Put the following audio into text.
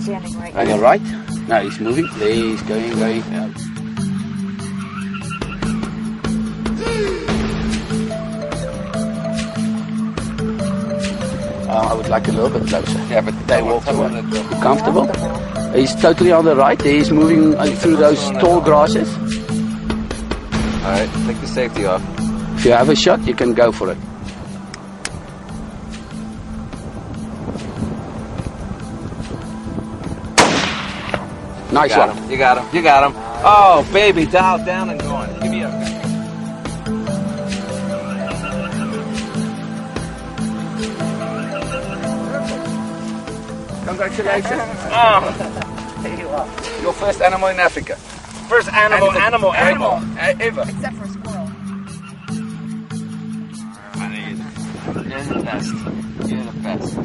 standing right On now. your right? No, he's moving. There he's going. Yeah. I would like a little bit closer. Yeah, but They walk comfortable. He's totally on the right. He's moving through those tall grasses. Alright, take the safety off. If you have a shot, you can go for it. Nice one. You got him. You got him. Oh, baby, dial down and going. Give me a... Congratulations. Oh, your first animal in Africa. First animal ever. Except for a squirrel. You're the best. You're the best.